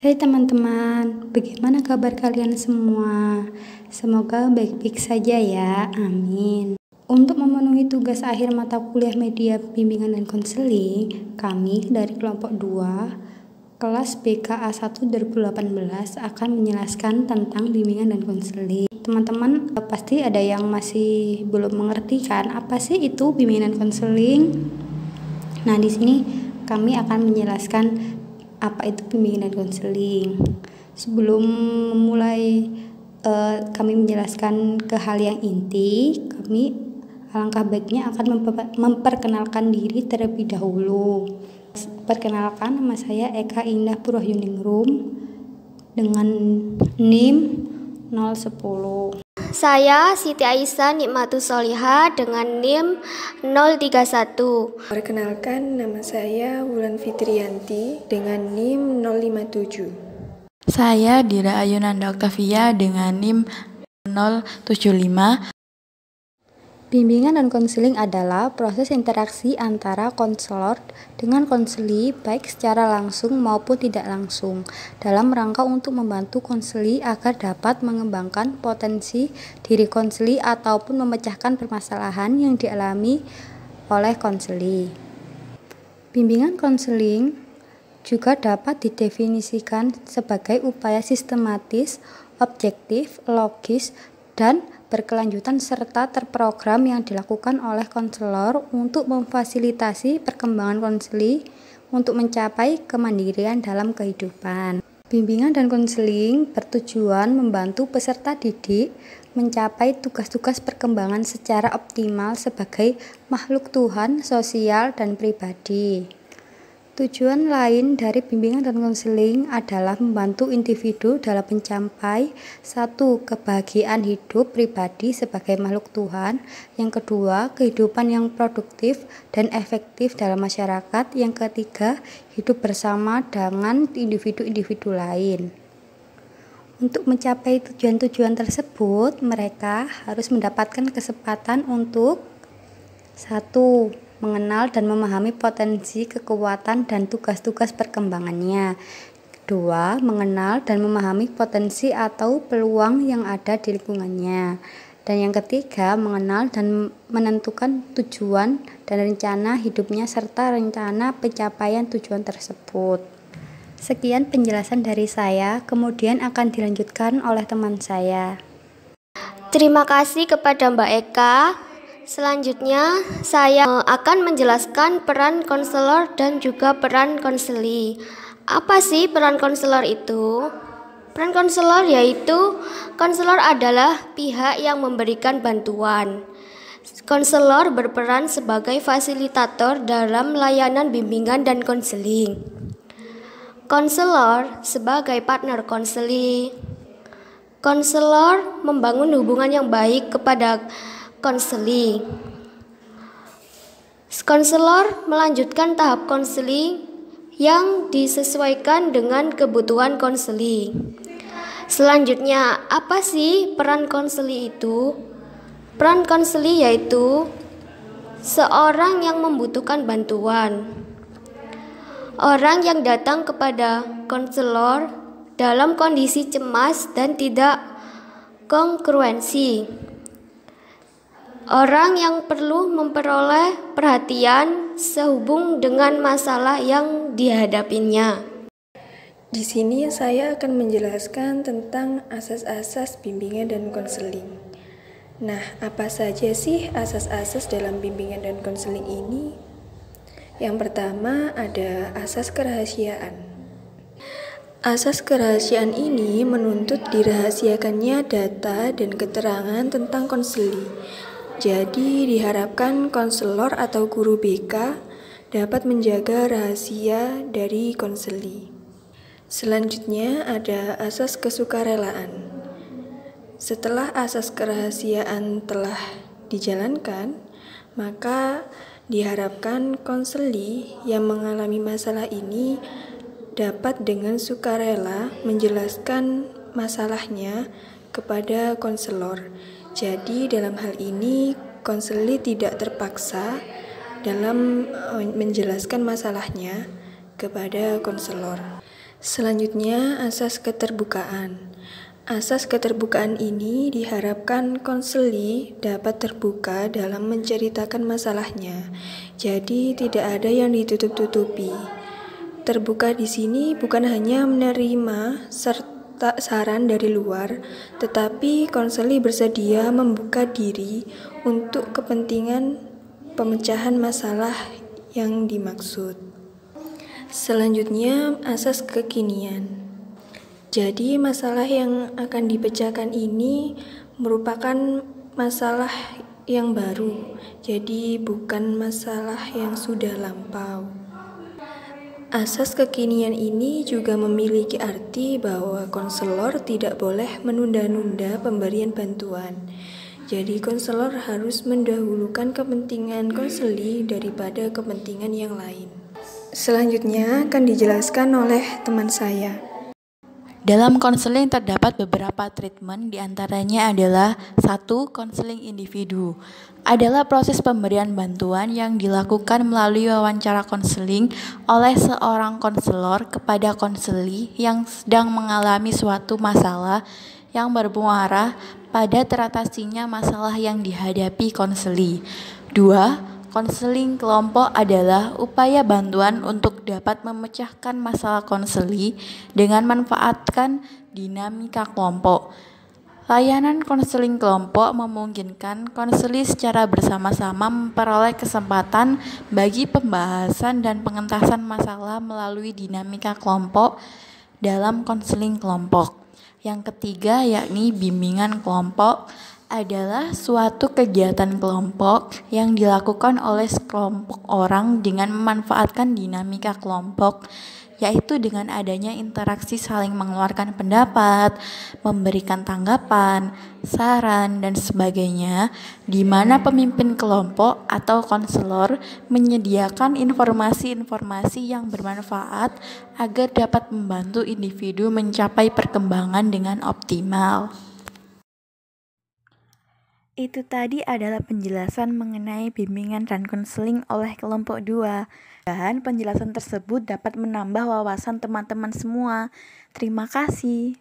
Hai teman-teman, bagaimana kabar kalian semua? Semoga baik-baik saja ya, amin. Untuk memenuhi tugas akhir mata kuliah media bimbingan dan konseling, kami dari kelompok 2, kelas BKA 1 2018 akan menjelaskan tentang bimbingan dan konseling. Teman-teman pasti ada yang masih belum mengerti kan, apa sih itu bimbingan dan konseling? Nah, di sini kami akan menjelaskan apa itu bimbingan dan konseling. Sebelum memulai kami menjelaskan ke hal yang inti, kami alangkah baiknya akan memperkenalkan diri terlebih dahulu. Perkenalkan, nama saya Eka Indah Purwoyuningrum dengan NIM 010. Saya Siti Aisyah Nikmatus Solihah dengan NIM 031. Perkenalkan, nama saya Wulan Fitriyanti dengan NIM 057. Saya Dira Ayunanda Oktavia dengan NIM 075. Bimbingan dan konseling adalah proses interaksi antara konselor dengan konseli baik secara langsung maupun tidak langsung dalam rangka untuk membantu konseli agar dapat mengembangkan potensi diri konseli ataupun memecahkan permasalahan yang dialami oleh konseli. Bimbingan konseling juga dapat didefinisikan sebagai upaya sistematis, objektif, logis, dan berkelanjutan serta terprogram yang dilakukan oleh konselor untuk memfasilitasi perkembangan konseli untuk mencapai kemandirian dalam kehidupan. Bimbingan dan konseling bertujuan membantu peserta didik mencapai tugas-tugas perkembangan secara optimal sebagai makhluk Tuhan, sosial, dan pribadi. Tujuan lain dari bimbingan dan konseling adalah membantu individu dalam mencapai satu, kebahagiaan hidup pribadi sebagai makhluk Tuhan, yang kedua, kehidupan yang produktif dan efektif dalam masyarakat, yang ketiga, hidup bersama dengan individu-individu lain. Untuk mencapai tujuan-tujuan tersebut, mereka harus mendapatkan kesempatan untuk 1. Mengenal dan memahami potensi, kekuatan, dan tugas-tugas perkembangannya. 2. Mengenal dan memahami potensi atau peluang yang ada di lingkungannya. Dan yang ketiga, mengenal dan menentukan tujuan dan rencana hidupnya serta rencana pencapaian tujuan tersebut. Sekian penjelasan dari saya, kemudian akan dilanjutkan oleh teman saya. Terima kasih kepada Mbak Eka. Selanjutnya, saya akan menjelaskan peran konselor dan juga peran konseli. Apa sih peran konselor itu? Peran konselor yaitu konselor adalah pihak yang memberikan bantuan. Konselor berperan sebagai fasilitator dalam layanan bimbingan dan konseling. Konselor sebagai partner konseli. Konselor membangun hubungan yang baik kepada konseli. Konselor melanjutkan tahap konseli yang disesuaikan dengan kebutuhan konseli. Selanjutnya, apa sih peran konseli itu? Peran konseli yaitu seorang yang membutuhkan bantuan. Orang yang datang kepada konselor dalam kondisi cemas dan tidak kongruensi. Orang yang perlu memperoleh perhatian sehubung dengan masalah yang dihadapinya. Di sini saya akan menjelaskan tentang asas-asas bimbingan dan konseling. Nah, apa saja sih asas-asas dalam bimbingan dan konseling ini? Yang pertama ada asas kerahasiaan. Asas kerahasiaan ini menuntut dirahasiakannya data dan keterangan tentang konseli. Jadi diharapkan konselor atau guru BK dapat menjaga rahasia dari konseli. Selanjutnya ada asas kesukarelaan. Setelah asas kerahasiaan telah dijalankan, maka diharapkan konseli yang mengalami masalah ini dapat dengan sukarela menjelaskan masalahnya kepada konselor. Jadi dalam hal ini konseli tidak terpaksa dalam menjelaskan masalahnya kepada konselor. Selanjutnya, asas keterbukaan. Asas keterbukaan ini diharapkan konseli dapat terbuka dalam menceritakan masalahnya. Jadi tidak ada yang ditutup-tutupi. Terbuka di sini bukan hanya menerima serta saran dari luar, tetapi konseli bersedia membuka diri untuk kepentingan pemecahan masalah yang dimaksud. Selanjutnya, asas kekinian. Jadi, masalah yang akan dipecahkan ini merupakan masalah yang baru, jadi bukan masalah yang sudah lampau. Asas kekinian ini juga memiliki arti bahwa konselor tidak boleh menunda-nunda pemberian bantuan. Jadi, konselor harus mendahulukan kepentingan konseli daripada kepentingan yang lain. Selanjutnya akan dijelaskan oleh teman saya. Dalam konseling terdapat beberapa treatment, diantaranya adalah 1. Konseling individu adalah proses pemberian bantuan yang dilakukan melalui wawancara konseling oleh seorang konselor kepada konseli yang sedang mengalami suatu masalah yang bermuara pada teratasinya masalah yang dihadapi konseli. 2. Konseling kelompok adalah upaya bantuan untuk dapat memecahkan masalah konseli dengan memanfaatkan dinamika kelompok. Layanan konseling kelompok memungkinkan konseli secara bersama-sama memperoleh kesempatan bagi pembahasan dan pengentasan masalah melalui dinamika kelompok dalam konseling kelompok. Yang ketiga yakni bimbingan kelompok adalah suatu kegiatan kelompok yang dilakukan oleh sekelompok orang dengan memanfaatkan dinamika kelompok, yaitu dengan adanya interaksi saling mengeluarkan pendapat, memberikan tanggapan, saran, dan sebagainya, di mana pemimpin kelompok atau konselor menyediakan informasi-informasi yang bermanfaat agar dapat membantu individu mencapai perkembangan dengan optimal. Itu tadi adalah penjelasan mengenai bimbingan dan konseling oleh kelompok 2. Dan penjelasan tersebut dapat menambah wawasan teman-teman semua. Terima kasih.